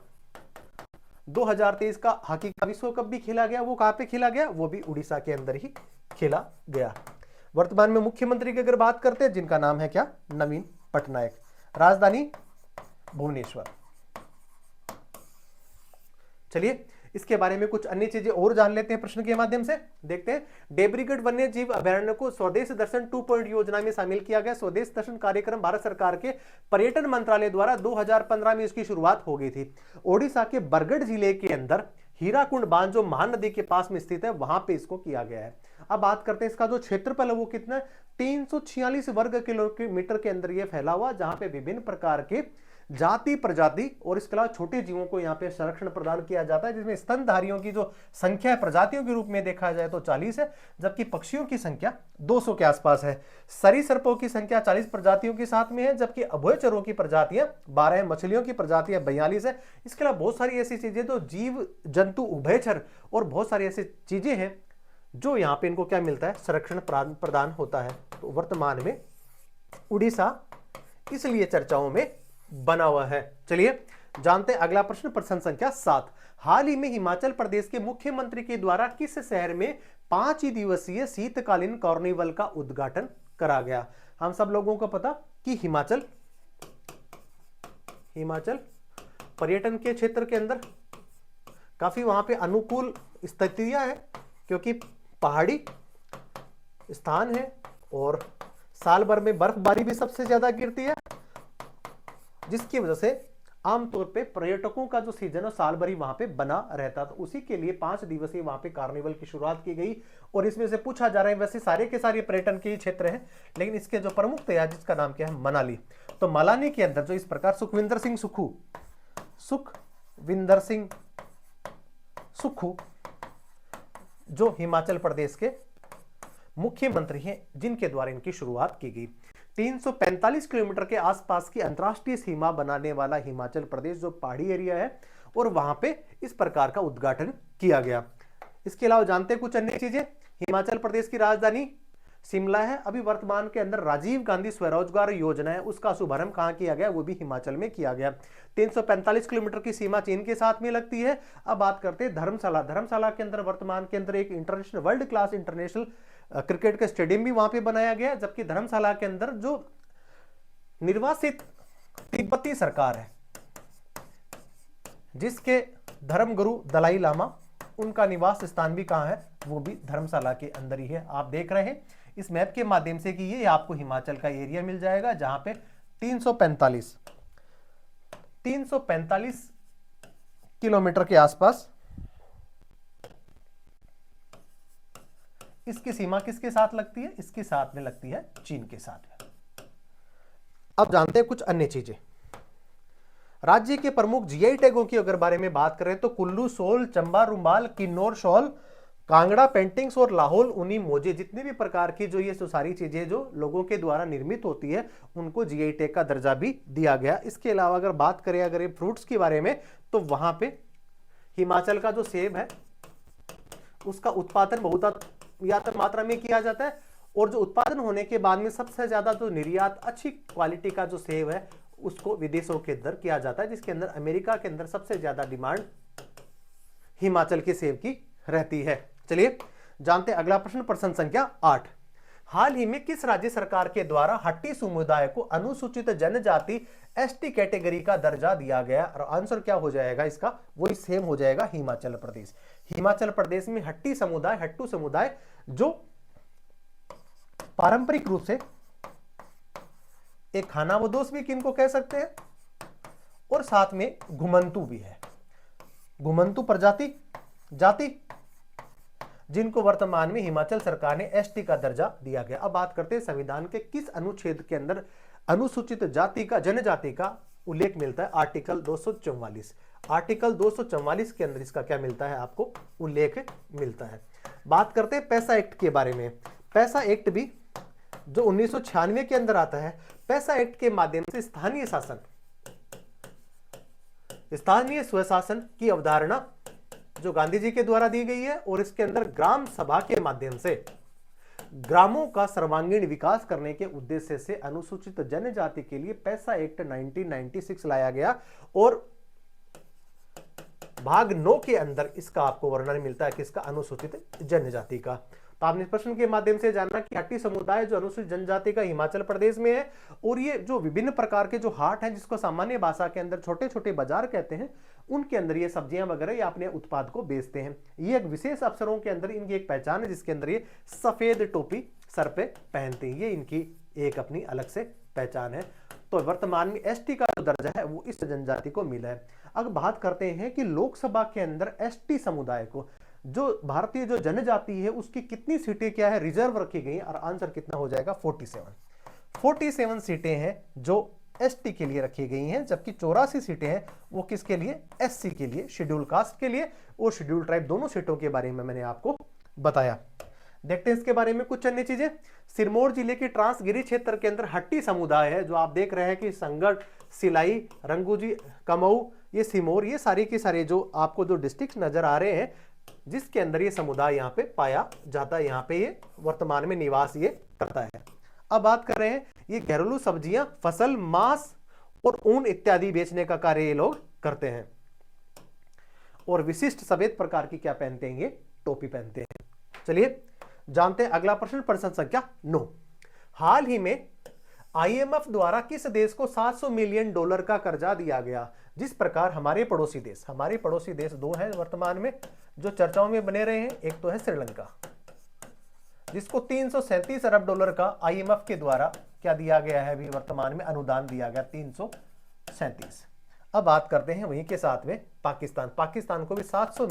2023 का हॉकी का विश्व कप भी खेला गया, वो कहां पे खेला गया, वो भी उड़ीसा के अंदर ही खेला गया। वर्तमान में मुख्यमंत्री की अगर बात करते हैं जिनका नाम है क्या, नवीन पटनायक, राजधानी भुवनेश्वर। चलिए इसके बारे में कुछ अन्य चीजें और जान लेते हैं प्रश्न के माध्यम से। देखते हैं, डेब्रीगढ़ वन्य जीव अभयारण्य को स्वदेश दर्शन 2.0 योजना में शामिल किया गया। स्वदेश दर्शन कार्यक्रम भारत सरकार के पर्यटन मंत्रालय द्वारा 2015 में इसकी शुरुआत हो गई थी। ओडिशा के बरगढ़ जिले के अंदर हीराकुंड बांध जो महानदी के पास में स्थित है वहां पे इसको किया गया है। अब बात करते हैं इसका जो क्षेत्रफल है वो कितना है, 346 वर्ग किलोमीटर के अंदर ये फैला हुआ, जहां पे विभिन्न प्रकार के जाति प्रजाति और इसके अलावा छोटे जीवों को यहाँ पे संरक्षण प्रदान किया जाता है, जिसमें स्तनधारियों की जो संख्या है प्रजातियों के रूप में देखा जाए तो 40 है, जबकि पक्षियों की संख्या 200 के आसपास है। सरीसृपों की संख्या 40 प्रजातियों के साथ में है, जबकि अभयचरों की प्रजातियां 12 है, मछलियों की प्रजातियां 42 है। इसके अलावा बहुत सारी ऐसी चीजें जो जीव जंतु उभयचर और बहुत सारी ऐसी चीजें हैं जो यहाँ पे इनको क्या मिलता है, संरक्षण प्रदान होता है। तो वर्तमान में उड़ीसा इसलिए चर्चाओं में बना हुआ है। चलिए जानते हैं अगला प्रश्न, प्रश्न संख्या 7। हाल ही में हिमाचल प्रदेश के मुख्यमंत्री के द्वारा किस शहर में 5 दिवसीय शीतकालीन कार्निवल का उद्घाटन करा गया? हम सब लोगों को पता कि हिमाचल पर्यटन के क्षेत्र के अंदर काफी वहां पे अनुकूल स्थितियां हैं, क्योंकि पहाड़ी स्थान है और साल भर में बर्फबारी भी सबसे ज्यादा गिरती है, जिसकी वजह से आमतौर पे पर्यटकों का जो सीजन है साल भर ही वहां पे बना रहता। तो उसी के लिए 5 दिवसीय वहां पे कार्निवल की शुरुआत की गई। और इसमें से पूछा जा रहा है, वैसे सारे के सारे पर्यटन के ही क्षेत्र हैं, लेकिन इसके जो प्रमुख थे जिसका नाम क्या है, मनाली। तो मनाली के अंदर जो इस प्रकार सुखविंदर सिंह सुक्खू जो हिमाचल प्रदेश के मुख्यमंत्री हैं, जिनके द्वारा इनकी शुरुआत की गई। 345 किलोमीटर के आसपास की अंतरराष्ट्रीय सीमा बनाने वाला हिमाचल प्रदेश जो पहाड़ी एरिया है, और वहां पे इस प्रकार का उद्घाटन किया गया। इसके अलावा जानते हैं कुछ अन्य चीजें। हिमाचल प्रदेश की राजधानी शिमला है। अभी वर्तमान के अंदर राजीव गांधी स्वरोजगार योजना है, उसका शुभारंभ कहां किया गया? वो भी हिमाचल में किया गया। 345 किलोमीटर की सीमा चीन के साथ में लगती है। अब बात करते हैं धर्मशाला के अंदर वर्तमान के अंदर एक international world class international cricket का स्टेडियम भी वहां पे बनाया गया। जबकि धर्मशाला के अंदर जो निर्वासित तिब्बती सरकार है, जिसके धर्मगुरु दलाई लामा, उनका निवास स्थान भी कहां है? वो भी धर्मशाला के अंदर ही है। आप देख रहे हैं इस मैप के माध्यम से कि ये आपको हिमाचल का एरिया मिल जाएगा, जहां पे 345 किलोमीटर के आसपास इसकी सीमा किसके साथ लगती है? इसके साथ में लगती है चीन के साथ में। अब जानते हैं कुछ अन्य चीजें। राज्य के प्रमुख जीआई टैगों की अगर बारे में बात करें तो कुल्लू शॉल, चंबा रुमाल, किन्नौर शॉल, कांगड़ा पेंटिंग्स और लाहौल ऊनी मोजे, जितने भी प्रकार की जो ये सारी चीजें जो लोगों के द्वारा निर्मित होती है, उनको जीआई टैग का दर्जा भी दिया गया। इसके अलावा अगर बात करें अगर ये फ्रूट्स के बारे में, तो वहां पे हिमाचल का जो सेब है उसका उत्पादन बहुत मात्रा में किया जाता है, और जो उत्पादन होने के बाद में सबसे ज्यादा जो निर्यात अच्छी क्वालिटी का जो सेब है उसको विदेशों के अंदर किया जाता है, जिसके अंदर अमेरिका के अंदर सबसे ज्यादा डिमांड हिमाचल के सेब की रहती है। चलिए जानते हैं अगला प्रश्न, प्रश्न संख्या 8। हाल ही में किस राज्य सरकार के द्वारा हट्टी समुदाय को अनुसूचित जनजाति एसटी कैटेगरी का दर्जा दिया गया? और आंसर क्या हो जाएगा इसका? वही सेम हो जाएगा, हिमाचल प्रदेश। हिमाचल प्रदेश में हट्टू समुदाय जो पारंपरिक रूप से एक खानाबदोश भी किनको कह सकते हैं, और साथ में घुमंतू भी है, घुमंतू प्रजाति जाति, जिनको वर्तमान में हिमाचल सरकार ने एसटी का दर्जा दिया गया। अब बात करते हैं संविधान के किस अनुच्छेद के अंदर अनुसूचित जाति का जनजाति का उल्लेख मिलता है? आर्टिकल 244। आर्टिकल 244 के अंदर इसका क्या मिलता है? आपको उल्लेख मिलता है। बात करते हैं पैसा एक्ट के बारे में। पैसा एक्ट भी जो 1996 के अंदर आता है, पैसा एक्ट के माध्यम से स्थानीय स्वशासन की अवधारणा जो गांधी जी के द्वारा दी गई है, और इसके अंदर ग्राम सभा के माध्यम से ग्रामों का सर्वांगीण विकास करने के उद्देश्य से अनुसूचित जनजाति के लिए पैसा एक्ट 1996 लाया गया, और भाग 9 के अंदर इसका आपको वर्णन मिलता है किसका? अनुसूचित जनजाति का। तो आपने प्रश्न के माध्यम से जाना कि हट्टी समुदाय जो अनुसूचित जनजाति का हिमाचल प्रदेश में है, और ये जो विभिन्न प्रकार के जो हाट हैं, जिसको सामान्य भाषा के अंदर छोटे छोटे बाजार कहते हैं, उनके अंदर ये सब्जियां वगैरह या अपने उत्पाद को बेचते हैं। ये एक विशेष अवसरों के अंदर इनकी एक पहचान है, जिसके अंदर ये सफेद टोपी सर पे पहनते हैं। ये इनकी एक अपनी अलग से पहचान है। तो वर्तमान में एसटी का जो दर्जा है वो इस जनजाति को मिला है। अब बात करते हैं कि लोकसभा के अंदर एसटी समुदाय को, जो भारतीय जो जनजाति है, उसकी कितनी सीटें क्या है रिजर्व रखी गई, और आंसर कितना हो जाएगा? 47 सीटें हैं जो एसटी के लिए रखी गई हैं, जबकि 84 सीटें हैं वो किसके लिए? एससी के लिए, शेड्यूल कास्ट के लिए और शेड्यूल ट्राइब, दोनों सीटों के बारे में मैंने आपको बताया। देखते हैं इसके बारे में कुछ अन्य चीजें। सिरमौर जिले के ट्रांसगिरी क्षेत्र के अंदर हट्टी समुदाय है, जो आप देख रहे हैं कि संगड़, सिलाई, रंगूजी, कमऊ, ये सिमोर, ये सारे के सारे जो आपको जो डिस्ट्रिक्ट नजर आ रहे हैं, जिसके अंदर ये समुदाय यहाँ पे पाया जाता है, यहाँ पे ये वर्तमान में निवास ये करता है। अब बात कर रहे हैं, ये घरेलू सब्जियां, फसल, मांस और ऊन इत्यादि बेचने का कार्य ये लोग करते हैं और विशिष्ट सफेद प्रकार की क्या पहनते हैं, ये टोपी पहनते हैं। चलिए जानते हैं अगला प्रश्न, प्रश्न संख्या 9। हाल ही में आईएमएफ द्वारा किस देश को $700 मिलियन का कर्जा दिया गया? जिस प्रकार हमारे पड़ोसी देश दो हैं वर्तमान में जो चर्चाओं में बने रहे हैं। एक तो है श्रीलंका, जिसको $337 अरब का आईएमएफ के द्वारा क्या दिया गया है, अभी वर्तमान में अनुदान दिया गया 337। अब बात करते हैं वहीं के साथ में पाकिस्तान को भी 700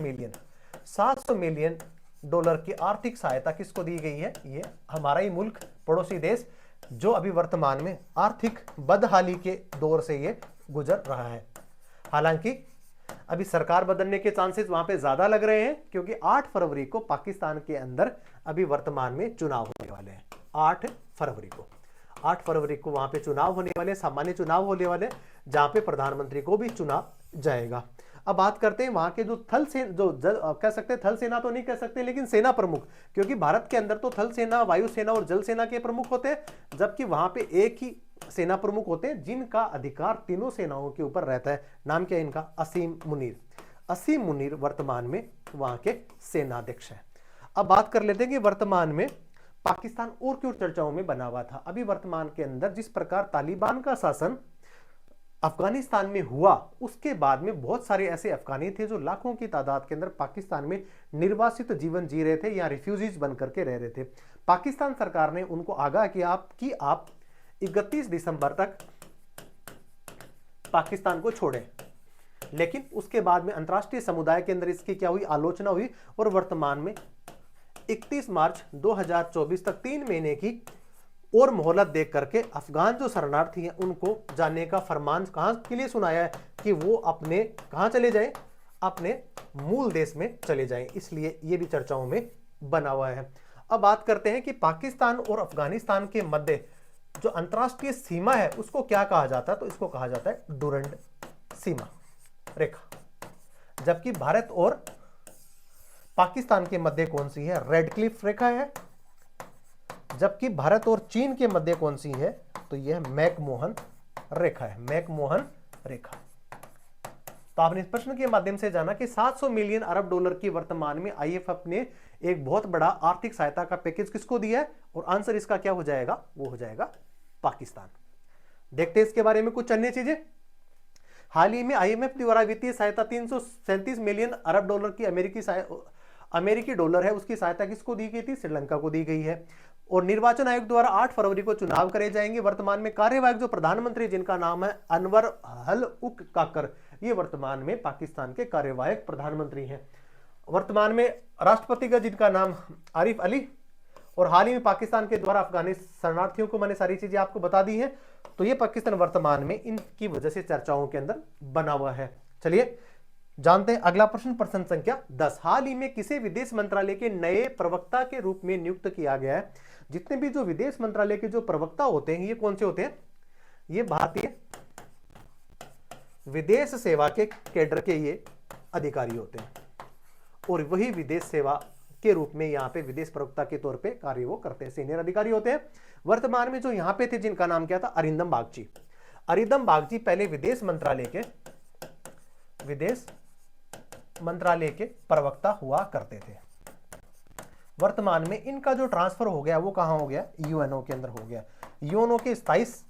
मिलियन डॉलर की आर्थिक सहायता किसको दी गई है? ये हमारा ही मुल्क, पड़ोसी देश, जो अभी वर्तमान में आर्थिक बदहाली के दौर से ये गुजर रहा है। हालांकि अभी सरकार बदलने के चांसेस वहां पे ज्यादा लग रहे हैं, क्योंकि 8 फरवरी को पाकिस्तान के अंदर अभी वर्तमान में चुनाव होने वाले हैं। 8 फरवरी को वहां पे चुनाव होने वाले, सामान्य चुनाव होने वाले, जहां पे प्रधानमंत्री को भी चुना जाएगा। अब बात करते हैं वहां के जो कह सकते हैं थल सेना तो नहीं कह सकते, लेकिन सेना प्रमुख, क्योंकि भारत के अंदर तो थल सेना, वायु सेना और जल सेना के प्रमुख होते हैं, जबकि वहां पे एक ही सेना प्रमुख होते हैं जिनका अधिकार तीनों सेनाओं के ऊपर रहता है। नाम क्या है इनका? असीम मुनीर वर्तमान में वहां के सेनाध्यक्ष हैं। अब बात कर लेते हैं कि वर्तमान में पाकिस्तान और क्यों चर्चाओं में बना हुआ था। अभी वर्तमान के अंदर जिस प्रकार तालिबान का शासन अफगानिस्तान में हुआ, उसके बाद में बहुत सारे ऐसे अफगानी थे जो लाखों की तादाद के अंदर पाकिस्तान में निर्वासित जीवन जी रहे थे या रिफ्यूजीज बन करके रह रहे थे। पाकिस्तान सरकार ने उनको आगाह किया कि आप 31 दिसंबर तक पाकिस्तान को छोड़ें, लेकिन उसके बाद में अंतर्राष्ट्रीय समुदाय के अंदर इसकी क्या हुई? आलोचना हुई और वर्तमान में 31 मार्च 2024 तक 3 महीने की और मोहलत देख करके अफगान जो शरणार्थी हैं उनको जाने का फरमान कहां के लिए सुनाया है कि वो अपने कहां चले जाएं? अपने मूल देश में चले जाएं। इसलिए ये भी चर्चाओं में बना हुआ है। अब बात करते हैं कि पाकिस्तान और अफगानिस्तान के मध्य जो अंतरराष्ट्रीय सीमा है उसको क्या कहा जाता है? तो इसको कहा जाता है डुरंड सीमा रेखा। जबकि भारत और पाकिस्तान के मध्य कौन सी है? रेड क्लिफ रेखा है। जबकि भारत और चीन के मध्य कौन सी है? तो यह मैकमोहन रेखा है, मैकमोहन रेखा। तो आपने इस प्रश्न के माध्यम से जाना कि $700 मिलियन अरब की वर्तमान में आईएमएफ ने एक बहुत बड़ा आर्थिक सहायता का पैकेज किसको दिया है, और आंसर इसका क्या हो जाएगा? वो हो जाएगा पाकिस्तान। देखते हैं इसके बारे में कुछ अन्य चीजें। हाल ही में आईएमएफ द्वारा वित्तीय सहायता $337 मिलियन अरब की अमेरिकी डॉलर है, उसकी सहायता किसको दी गई थी? श्रीलंका को दी गई है। और निर्वाचन आयोग द्वारा 8 फरवरी को चुनाव करे जाएंगे। वर्तमान में कार्यवाहक जो प्रधानमंत्री जिनका नाम है अनवर हल उक काकर, ये वर्तमान में पाकिस्तान के कार्यवाहक प्रधानमंत्री हैं। वर्तमान में राष्ट्रपति का जिनका नाम आरिफ अली, और हाल ही में पाकिस्तान के द्वारा अफगानी शरणार्थियों को मैंने सारी चीजें आपको बता दी है। तो ये पाकिस्तान वर्तमान में इनकी वजह से चर्चाओं के अंदर बना हुआ है। चलिए जानते हैं अगला प्रश्न, प्रश्न संख्या 10। हाल ही में किसे विदेश मंत्रालय के नए प्रवक्ता के रूप में नियुक्त किया गया है? जितने भी जो विदेश मंत्रालय के जो प्रवक्ता होते हैं ये कौन से होते हैं? ये भारतीय विदेश सेवा के कैडर के ये अधिकारी होते हैं, और वही विदेश सेवा के रूप में यहाँ पे विदेश प्रवक्ता के तौर पे कार्य वो करते हैं, सीनियर अधिकारी होते हैं। वर्तमान में जो यहाँ पे थे जिनका नाम क्या था? अरिंदम बागची पहले विदेश मंत्रालय के प्रवक्ता हुआ करते थे। वर्तमान में इनका जो ट्रांसफर हो गया वो कहां हो गया? यूएनओ के अंदर हो गया। यूएनओ के 27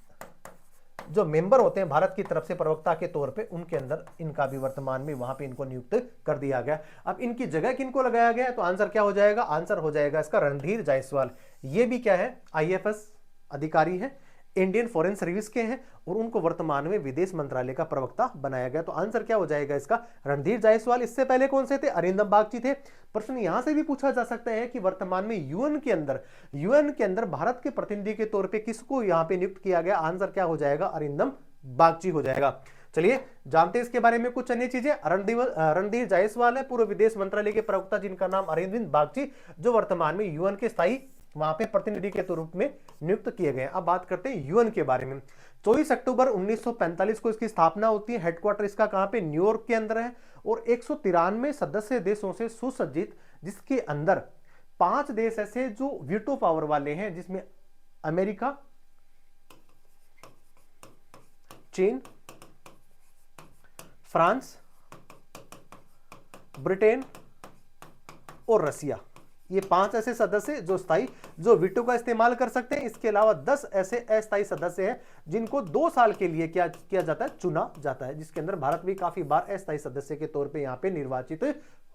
जो मेंबर होते हैं भारत की तरफ से प्रवक्ता के तौर पे, उनके अंदर इनका भी वर्तमान में वहां पे इनको नियुक्त कर दिया गया। अब इनकी जगह किनको लगाया गया है? तो आंसर क्या हो जाएगा? आंसर हो जाएगा इसका रणधीर जायसवाल। ये भी क्या है? आईएफएस अधिकारी है, इंडियन फॉरेन सर्विस के हैं, और उनको वर्तमान में विदेश मंत्रालय का प्रवक्ता बनाया गया। तो आंसर क्या हो जाएगा इसका? रणधीर जायसवाल। इससे पहले कौन से थे? अरिंदम बागची थे। प्रश्न यहां से भी पूछा जा सकता है कि वर्तमान में यूएन के अंदर भारत के प्रतिनिधि के तौर पे किसको यहां पे नियुक्त किया गया? आंसर क्या हो जाएगा? अरिंदम बागची हो जाएगा। चलिए जानते हैं इसके बारे में कुछ अन्य चीजें। रणधीर जायसवाल है पूर्व विदेश मंत्रालय के प्रवक्ता जिनका नाम अरिंदम बागची, जो वर्तमान में यूएन के स्थायी वहां पे प्रतिनिधि के रूप में नियुक्त किए गए। अब बात करते हैं यूएन के बारे में। 24 अक्टूबर 1945 को इसकी स्थापना होती है। हेडक्वार्टर इसका कहां पे? न्यूयॉर्क के अंदर है, और 193 सदस्य देशों से सुसज्जित, जिसके अंदर 5 देश ऐसे जो वीटो पावर वाले हैं, जिसमें अमेरिका, चीन, फ्रांस, ब्रिटेन और रसिया। ये 5 ऐसे सदस्य जो स्थायी जो वीटो का इस्तेमाल कर सकते हैं। इसके अलावा 10 ऐसे अस्थायी सदस्य हैं जिनको 2 साल के लिए क्या किया जाता है, चुना जाता है, जिसके अंदर भारत भी काफी बार अस्थायी सदस्य के तौर पे यहां पे निर्वाचित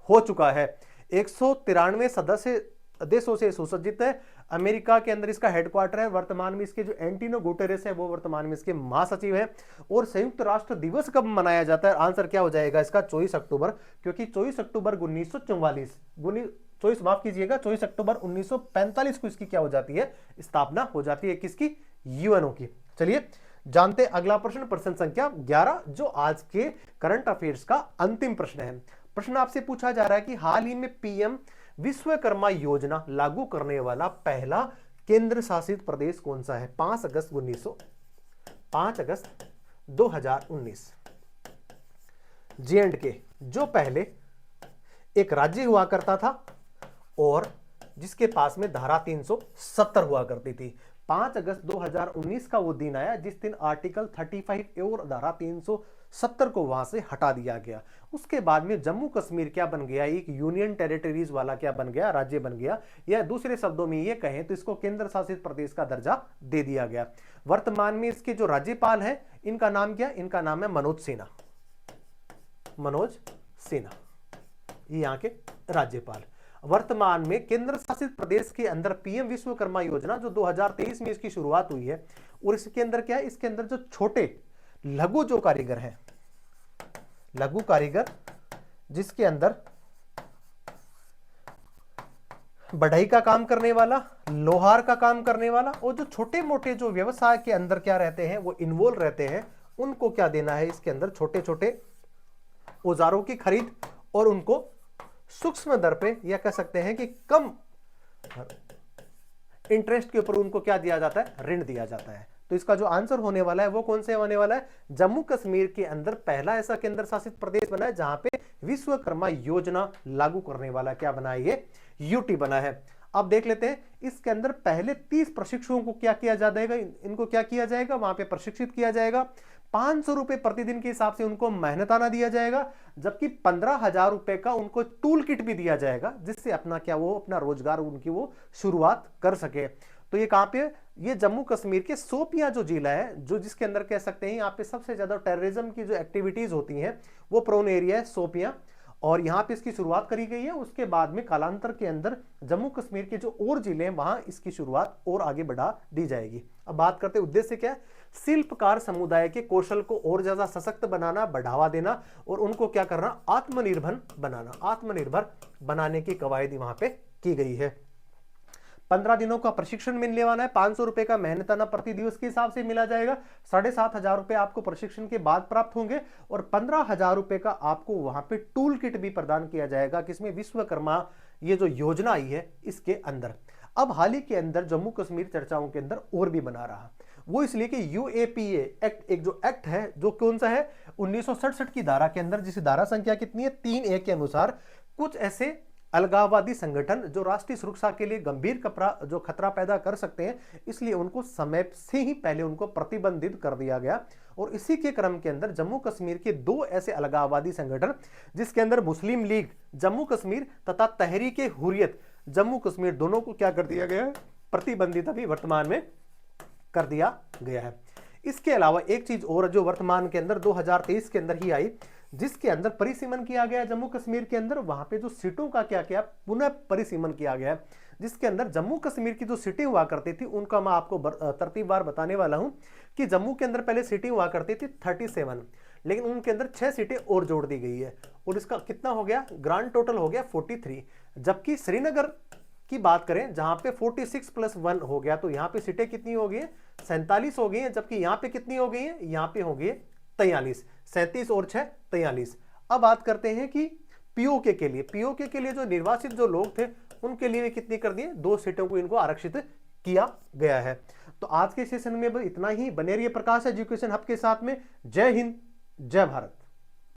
हो चुका है। 193 सदस्य देशों से सुसज्जित है। अमेरिका के अंदर इसका हेडक्वार्टर है। वर्तमान में इसके जो एंटोनियो गुटेरेस है वो वर्तमान में इसके महासचिव है। और संयुक्त राष्ट्र दिवस कब मनाया जाता है? आंसर क्या हो जाएगा इसका? 24 अक्टूबर, क्योंकि 24 अक्टूबर 1944 माफ कीजिएगा 24 अक्टूबर 1945 को इसकी क्या हो जाती है? स्थापना हो जाती है। किसकी? यूएनओ की। चलिए जानते अगला प्रश्न, प्रश्न संख्या 11, जो आज के करंट अफेयर्स का अंतिम प्रश्न है। प्रश्न आपसे पूछा जा रहा है कि हाल ही में पीएम विश्वकर्मा योजना लागू करने वाला पहला केंद्र शासित प्रदेश कौन सा है? 5 अगस्त 2019 J&K जो पहले एक राज्य हुआ करता था और जिसके पास में धारा 370 हुआ करती थी। 5 अगस्त 2019 का वो दिन आया जिस दिन आर्टिकल 35A और धारा 370 को वहां से हटा दिया गया। उसके बाद में जम्मू कश्मीर क्या बन गया? एक यूनियन टेरिटरीज वाला क्या बन गया? राज्य बन गया। या दूसरे शब्दों में ये कहें तो इसको केंद्र शासित प्रदेश का दर्जा दे दिया गया। वर्तमान में इसके जो राज्यपाल है इनका नाम क्या? इनका नाम है मनोज सिन्हा। ये यहाँ के राज्यपाल। वर्तमान में केंद्र शासित प्रदेश के अंदर पीएम विश्वकर्मा योजना जो 2023 में इसकी शुरुआत हुई है, और इसके अंदर क्या है? इसके अंदर जो छोटे लघु जो कारीगर हैं, लघु कारीगर जिसके अंदर बढ़ई का काम करने वाला, लोहार का काम करने वाला और जो छोटे मोटे जो व्यवसाय के अंदर क्या रहते हैं वो इन्वॉल्व रहते हैं, उनको क्या देना है? इसके अंदर छोटे छोटे औजारों की खरीद और उनको सूक्ष्म दर पे या कह सकते हैं कि कम इंटरेस्ट के ऊपर उनको क्या दिया जाता है? ऋण दिया जाता है। तो इसका जो आंसर होने वाला है वो कौन से होने वाला है? जम्मू कश्मीर के अंदर पहला ऐसा केंद्र शासित प्रदेश बना है जहां पे विश्वकर्मा योजना लागू करने वाला क्या बना है? ये यूटी बना है। अब देख लेते हैं इसके अंदर पहले 30 प्रशिक्षुओं को क्या किया जाएगा? इनको क्या किया जाएगा? वहां पे प्रशिक्षित किया जाएगा। 500 रुपए प्रतिदिन के हिसाब से उनको मेहनताना दिया जाएगा, जबकि 15,000 रुपए का उनको टूल किट भी दिया जाएगा जिससे अपना क्या वो अपना रोजगार उनकी वो शुरुआत कर सके। तो ये कहां पे? ये जम्मू कश्मीर के शोपियां जो जिला है, जो जिसके अंदर कह सकते हैं यहाँ पे सबसे ज्यादा टेररिज्म की जो एक्टिविटीज होती हैं वो प्रोन एरिया है शोपियां, और यहाँ पे इसकी शुरुआत करी गई है। उसके बाद में कालांतर के अंदर जम्मू कश्मीर के जो और जिले हैं वहां इसकी शुरुआत और आगे बढ़ा दी जाएगी। अब बात करते हैं उद्देश्य क्या है? शिल्पकार समुदाय के कौशल को और ज्यादा सशक्त बनाना, बढ़ावा देना और उनको क्या करना? आत्मनिर्भर बनाना। आत्मनिर्भर बनाने की कवायद वहां पे की गई है। 15 दिनों का प्रशिक्षण मिलने वाला है। 500 रुपए का मेहनताना प्रति दिवस के हिसाब से मिला जाएगा। 7,500 रुपए आपको प्रशिक्षण के बाद प्राप्त होंगे और 15,000 रुपए का आपको वहां पे टूल किट भी प्रदान किया जाएगा, किसमें? विश्वकर्मा ये जो योजना आई है इसके अंदर। अब हाल ही के अंदर जम्मू कश्मीर चर्चाओं के अंदर और भी बना रहा, वो इसलिए कि यूएपीए एक्ट, एक जो एक्ट है जो कौन सा है? 1967 की धारा के अंदर, जिस धारा संख्या कितनी है? 3A के अनुसार कुछ ऐसे अलगाववादी संगठन जो राष्ट्रीय सुरक्षा के लिए गंभीर खतरा पैदा कर सकते हैं, इसलिए उनको समय से ही पहले उनको प्रतिबंधित कर दिया गया। और इसी के क्रम के अंदर जम्मू कश्मीर के 2 ऐसे अलगाववादी संगठन जिसके अंदर मुस्लिम लीग जम्मू कश्मीर तथा तहरीक हुर्रियत जम्मू कश्मीर दोनों को क्या कर दिया गया है? प्रतिबंधित अभी वर्तमान में कर दिया गया है। इसके अलावा एक चीज और जो वर्तमान के अंदर 2023 के अंदर ही आई, जिसके अंदर परिसीमन किया गया जम्मू कश्मीर के अंदर, वहां पे जो सीटों का क्या किया? पुनः परिसीमन किया गया, जिसके अंदर जम्मू कश्मीर की जो सीटें हुआ करती थी उनका मैं आपको तरतीबवार बताने वाला हूं कि जम्मू के अंदर पहले सीटें हुआ करती थी 37, लेकिन उनके अंदर 6 सीटें और जोड़ दी गई है और इसका कितना हो गया? ग्रांड टोटल हो गया 43। जबकि श्रीनगर की बात करें जहां पे 46+1 हो गया, तो यहां पे सीटें कितनी हो गई? 47 हो गई हैं, जबकि यहां पे कितनी हो गई है? यहां पे हो गई 43। 37 और 6 43। अब बात करते हैं कि पीओके के लिए जो निर्वाचित जो लोग थे उनके लिए कितनी कर दिए? 2 सीटों को इनको आरक्षित किया गया है। तो आज के सेशन में इतना ही। बने रहिए प्रकाश एजुकेशन हब के साथ में। जय हिंद, जय भारत।